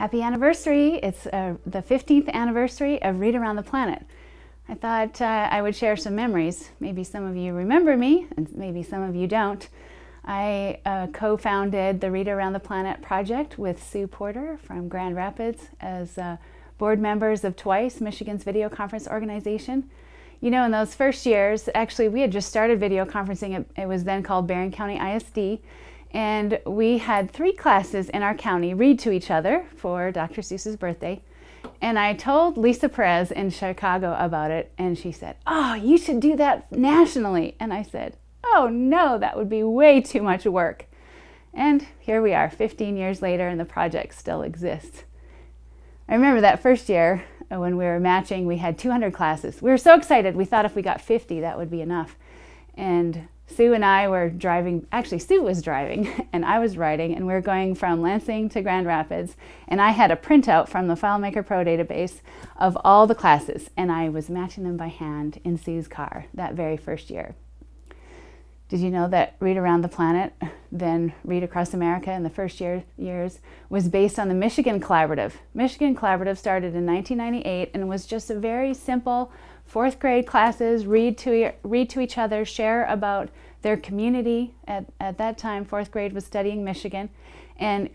Happy anniversary! It's the 15th anniversary of Read Around the Planet. I thought I would share some memories. Maybe some of you remember me, and maybe some of you don't. I co-founded the Read Around the Planet project with Sue Porter from Grand Rapids as board members of TWICE, Michigan's video conference organization. You know, in those first years, actually we had just started video conferencing. It was then called Barron County ISD. And we had 3 classes in our county read to each other for Dr. Seuss's birthday. And I told Lisa Perez in Chicago about it, and she said, "Oh, you should do that nationally." And I said, "Oh no, that would be way too much work." And here we are, 15 years later, and the project still exists. I remember that first year when we were matching, we had 200 classes. We were so excited, we thought if we got 50, that would be enough. And Sue and I were driving, actually Sue was driving and I was writing, and we were going from Lansing to Grand Rapids, and I had a printout from the FileMaker Pro database of all the classes, and I was matching them by hand in Sue's car that very first year. Did you know that Read Around the Planet, then Read Across America in the first years, was based on the Michigan Collaborative? Michigan Collaborative started in 1998 and was just a very simple 4th grade classes, read to each other, share about their community. At that time, 4th grade was studying Michigan, and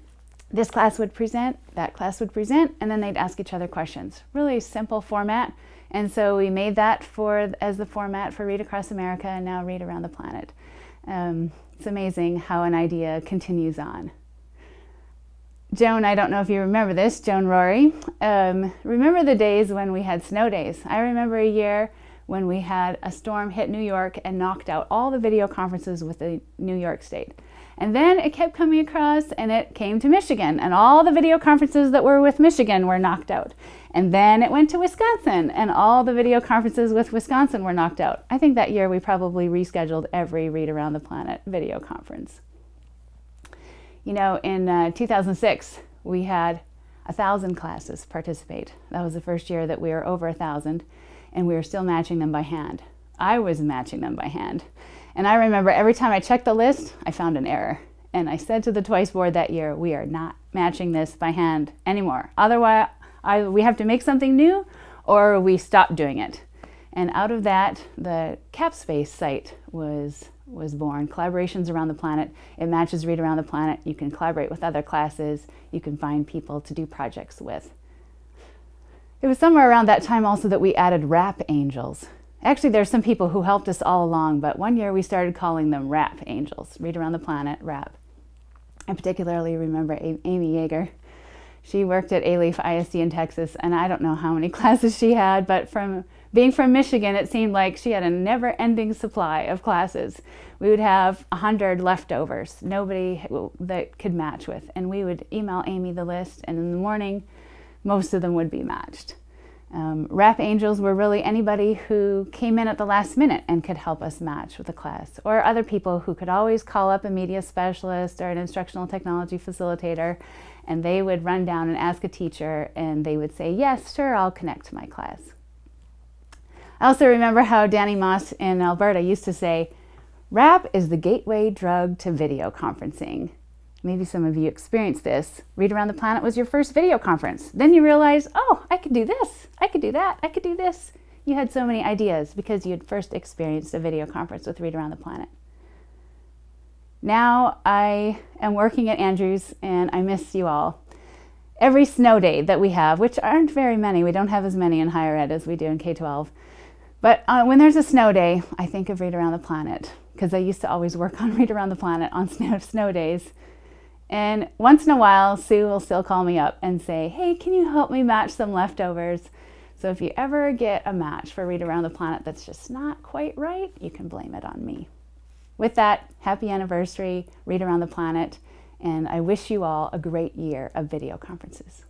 this class would present, that class would present, and then they'd ask each other questions. Really simple format, and so we made that as the format for Read Across America, and now Read Around the Planet. It's amazing how an idea continues on. Joan, I don't know if you remember this, Joan Rory, remember the days when we had snow days. I remember a year when we had a storm hit New York and knocked out all the video conferences with the New York State. And then it kept coming across and it came to Michigan, and all the video conferences that were with Michigan were knocked out. And then it went to Wisconsin, and all the video conferences with Wisconsin were knocked out. I think that year we probably rescheduled every Read Around the Planet video conference. You know, in 2006, we had 1,000 classes participate. That was the first year that we were over 1,000, and we were still matching them by hand. I was matching them by hand. And I remember every time I checked the list, I found an error. And I said to the TWICE board that year, we are not matching this by hand anymore. Otherwise, we have to make something new, or we stop doing it. And out of that, the CapSpace site was born. Collaborations Around the Planet. It matches Read Around the Planet. You can collaborate with other classes. You can find people to do projects with. It was somewhere around that time also that we added Rap Angels. Actually, there's some people who helped us all along, but one year we started calling them Rap Angels. Read Around the Planet, Rap. I particularly remember Amy Yeager. She worked at A-Leaf ISD in Texas, and I don't know how many classes she had, but being from Michigan, it seemed like she had a never-ending supply of classes. We would have 100 leftovers, nobody that could match with, and we would email Amy the list, and in the morning, most of them would be matched. Rap Angels were really anybody who came in at the last minute and could help us match with a class, or other people who could always call up a media specialist or an instructional technology facilitator, and they would run down and ask a teacher, and they would say, "Yes, sure, I'll connect to my class." I also remember how Danny Moss in Alberta used to say, "Rap is the gateway drug to video conferencing." Maybe some of you experienced this. Read Around the Planet was your first video conference. Then you realized, oh, I could do this, I could do that, I could do this. You had so many ideas because you had first experienced a video conference with Read Around the Planet. Now I am working at Andrews, and I miss you all. Every snow day that we have, which aren't very many, we don't have as many in higher ed as we do in K-12, but when there's a snow day, I think of Read Around the Planet, because I used to always work on Read Around the Planet on snow days. And once in a while, Sue will still call me up and say, "Hey, can you help me match some leftovers?" So if you ever get a match for Read Around the Planet that's just not quite right, you can blame it on me. With that, happy anniversary, Read Around the Planet, and I wish you all a great year of video conferences.